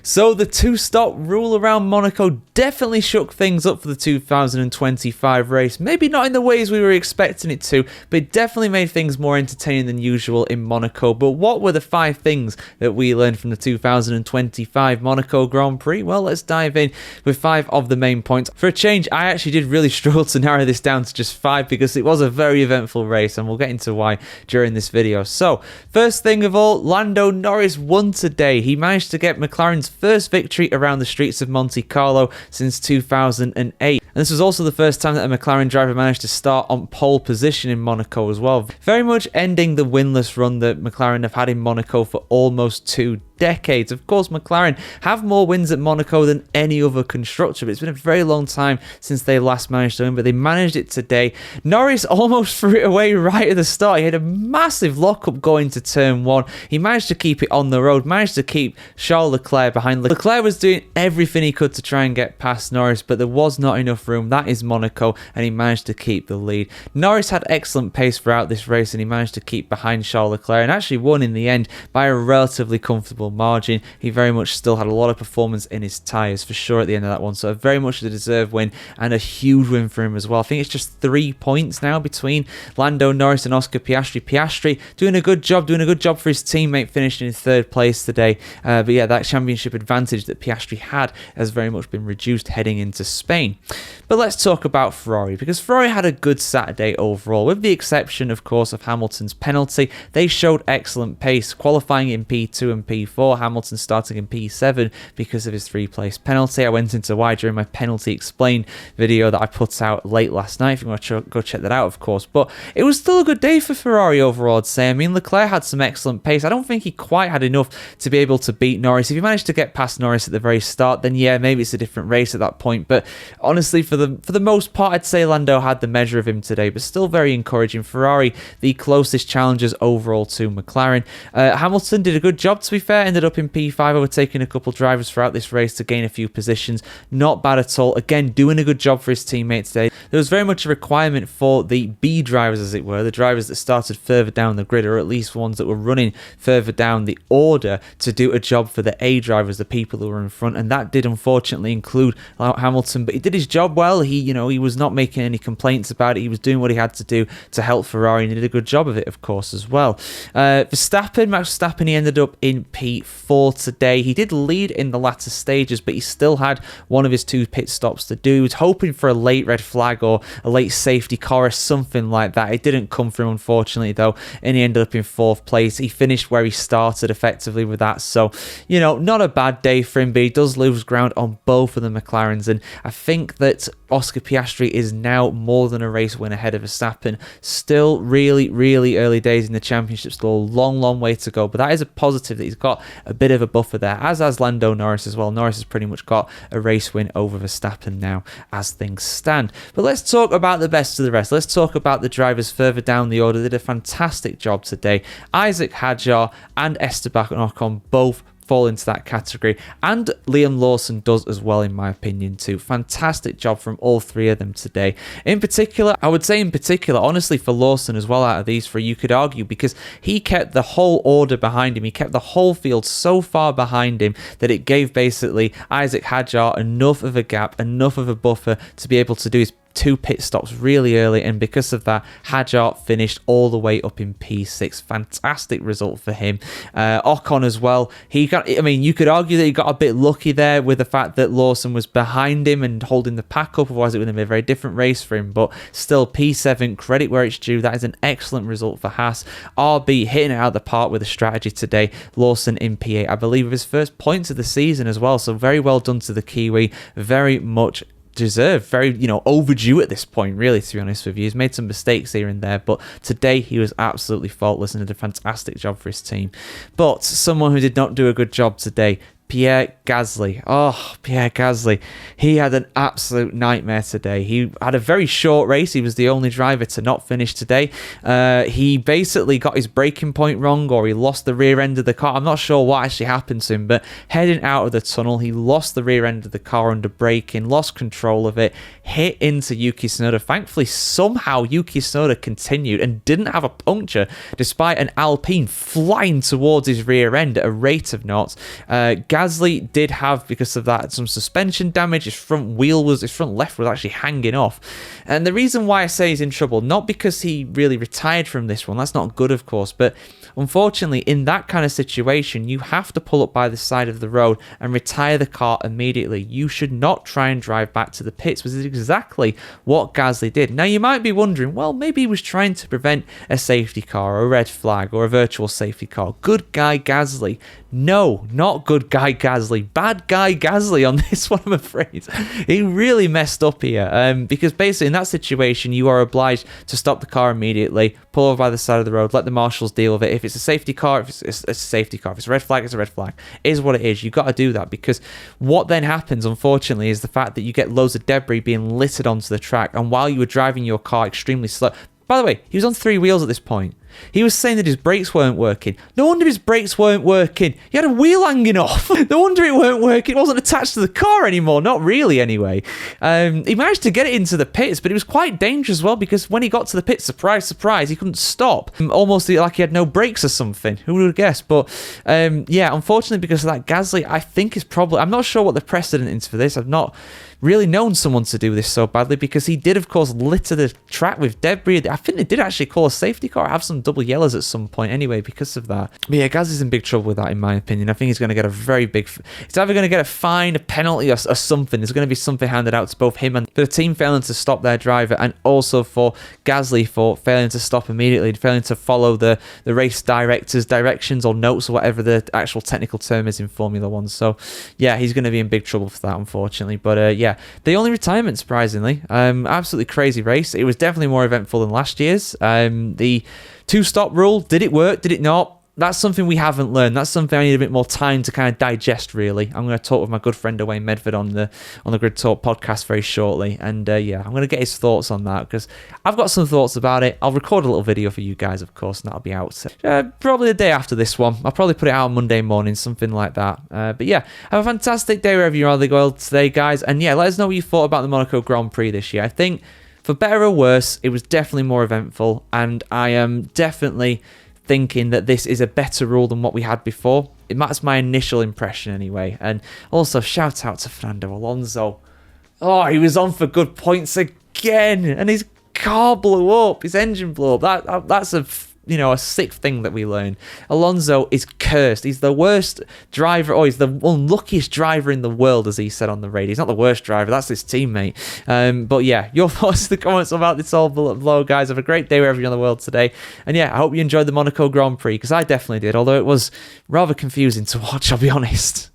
So the two-stop rule around Monaco definitely shook things up for the 2025 race. Maybe not in the ways we were expecting it to, but it definitely made things more entertaining than usual in Monaco. But what were the 5 things that we learned from the 2025 Monaco Grand Prix? Well, let's dive in with 5 of the main points. For a change, I actually did really struggle to narrow this down to just 5 because it was a very eventful race, and we'll get into why during this video. So, first thing of all, Lando Norris won today. He managed to get McLaren's first victory around the streets of Monte Carlo since 2008. And this was also the first time that a McLaren driver managed to start on pole position in Monaco as well. Very much ending the winless run that McLaren have had in Monaco for almost 2 decades. Of course, McLaren have more wins at Monaco than any other constructor, but it's been a very long time since they last managed to win, but they managed it today. Norris almost threw it away right at the start. He had a massive lockup going to turn 1. He managed to keep it on the road, managed to keep Charles Leclerc behind. Leclerc was doing everything he could to try and get past Norris, but there was not enough room. That is Monaco, and he managed to keep the lead. Norris had excellent pace throughout this race, and he managed to keep behind Charles Leclerc, and actually won in the end by a relatively comfortable margin. He very much still had a lot of performance in his tyres for sure at the end of that one, so very much a deserved win and a huge win for him as well. I think it's just 3 points now between Lando Norris and Oscar Piastri. Piastri doing a good job for his teammate, finishing in 3rd place today, but yeah, that championship advantage that Piastri had has very much been reduced heading into Spain. But let's talk about Ferrari, because Ferrari had a good Saturday overall, with the exception of course of Hamilton's penalty. They showed excellent pace, qualifying in P2 and P4, Hamilton starting in P7 because of his 3-place penalty. I went into why during my penalty explained video that I put out late last night, if you want to go check that out of course. But it was still a good day for Ferrari overall, I'd say. I mean, Leclerc had some excellent pace. I don't think he quite had enough to be able to beat Norris. If he managed to get past Norris at the very start, then yeah, maybe it's a different race at that point. But honestly, for the most part, I'd say Lando had the measure of him today, but still very encouraging. Ferrari, the closest challengers overall to McLaren. Hamilton did a good job, to be fair, ended up in P5, overtaking a couple drivers throughout this race to gain a few positions. Not bad at all. Again, doing a good job for his teammates today. There was very much a requirement for the B drivers, as it were, the drivers that started further down the grid, or at least ones that were running further down the order, to do a job for the A drivers, the people who were in front, and that did unfortunately include Hamilton, but he did his job well. He was not making any complaints about it. He was doing what he had to do to help Ferrari, and he did a good job of it, of course, as well. Max Verstappen, he ended up in P4 today. He did lead in the latter stages, but he still had one of his 2 pit stops to do. He was hoping for a late red flag or a late safety car or something like that. It didn't come through, unfortunately, though, and he ended up in 4th place. He finished where he started effectively with that, so, not a bad day for him, but he does lose ground on both of the McLarens, and I think that Oscar Piastri is now more than a race win ahead of Verstappen. Still really, really early days in the championship, still a long way to go, but that is a positive that he's got a bit of a buffer there, as has Lando Norris as well. Norris has pretty much got a race win over Verstappen now as things stand. But let's talk about the best of the rest. Let's talk about the drivers further down the order. They did a fantastic job today. Isaac Hadjar and Esteban Ocon both fall into that category, and Liam Lawson does as well, in my opinion, too. Fantastic job from all 3 of them today. In particular, honestly, for Lawson as well, out of these 3, you could argue, because he kept the whole order behind him. He kept the whole field so far behind him that it gave basically Isaac Hadjar enough of a gap, enough of a buffer to be able to do his 2 pit stops really early, and because of that, Hadjar finished all the way up in P6. Fantastic result for him. Ocon as well. You could argue that he got a bit lucky there with the fact that Lawson was behind him and holding the pack up, otherwise it would have been a very different race for him, but still, P7, credit where it's due. That is an excellent result for Haas. RB hitting it out of the park with a strategy today. Lawson in P8, I believe, with his first points of the season as well, so very well done to the Kiwi. Very much deserved, very overdue at this point, really, to be honest with you. He's made some mistakes here and there, but today he was absolutely faultless and did a fantastic job for his team. But someone who did not do a good job today, Pierre Gasly. Oh, Pierre Gasly. He had an absolute nightmare today. He had a very short race. He was the only driver to not finish today. He basically got his braking point wrong, or he lost the rear end of the car. I'm not sure what actually happened to him, but heading out of the tunnel, he lost the rear end of the car under braking, lost control of it, hit into Yuki Tsunoda. Thankfully, somehow Yuki Tsunoda continued and didn't have a puncture, despite an Alpine flying towards his rear end at a rate of knots. Gasly did have, because of that, some suspension damage. His front left was actually hanging off. And the reason why I say he's in trouble, not because he really retired from this one, that's not good, of course, but unfortunately, in that kind of situation, you have to pull up by the side of the road and retire the car immediately. You should not try and drive back to the pits, which is exactly what Gasly did. Now, you might be wondering, well, maybe he was trying to prevent a safety car or a red flag or a virtual safety car. Good guy Gasly. No, not good guy Gasly. Bad guy Gasly on this one, I'm afraid. He really messed up here, because basically in that situation, you are obliged to stop the car immediately, pull over by the side of the road, let the marshals deal with it. If it's a safety car, it's a safety car. If it's a red flag, it's a red flag. It is what it is. You've got to do that, because what then happens, unfortunately, is the fact that you get loads of debris being littered onto the track, and while you were driving your car extremely slow. By the way, he was on 3 wheels at this point. He was saying that his brakes weren't working. No wonder his brakes weren't working. He had a wheel hanging off. No wonder it weren't working. It wasn't attached to the car anymore. Not really, anyway. He managed to get it into the pits, but it was quite dangerous as well, because when he got to the pits, surprise, surprise, he couldn't stop. Almost like he had no brakes or something. Who would have guessed? But yeah, unfortunately, because of that, Gasly, I think, is probably... I'm not sure what the precedent is for this. I've not really known someone to do this so badly, because he did, of course, litter the track with debris. I think they did actually call a safety car, have some double yellows at some point anyway because of that. But yeah, Gasly's in big trouble with that, in my opinion. I think he's going to get a very big... He's either going to get a fine, a penalty, or something. There's going to be something handed out to both him and the team failing to stop their driver, and also for Gasly for failing to stop immediately, failing to follow the race director's directions or notes or whatever the actual technical term is in Formula 1. So yeah, he's going to be in big trouble for that, unfortunately. But yeah, the only retirement, surprisingly. Absolutely crazy race. It was definitely more eventful than last year's. The 2-stop rule, did it work? Did it not? That's something we haven't learned. That's something I need a bit more time to kind of digest, really. I'm going to talk with my good friend Wayne Medford on the Grid Talk podcast very shortly. And yeah, I'm going to get his thoughts on that, because I've got some thoughts about it. I'll record a little video for you guys, of course, and that'll be out probably the day after this one. I'll probably put it out on Monday morning, something like that. But yeah, have a fantastic day wherever you're on the world today, guys. And yeah, let us know what you thought about the Monaco Grand Prix this year. I think, for better or worse, it was definitely more eventful, and I am definitely thinking that this is a better rule than what we had before. That's my initial impression anyway. And also, shout out to Fernando Alonso. Oh, he was on for good points again, and his car blew up, his engine blew up. That's a sick thing that we learn. Alonso is cursed. He's the worst driver, or he's the unluckiest driver in the world, as he said on the radio. He's not the worst driver, that's his teammate. But yeah, your thoughts in the comments about this all below, guys. Have a great day wherever you're in the world today. And yeah, I hope you enjoyed the Monaco Grand Prix, because I definitely did, although it was rather confusing to watch, I'll be honest.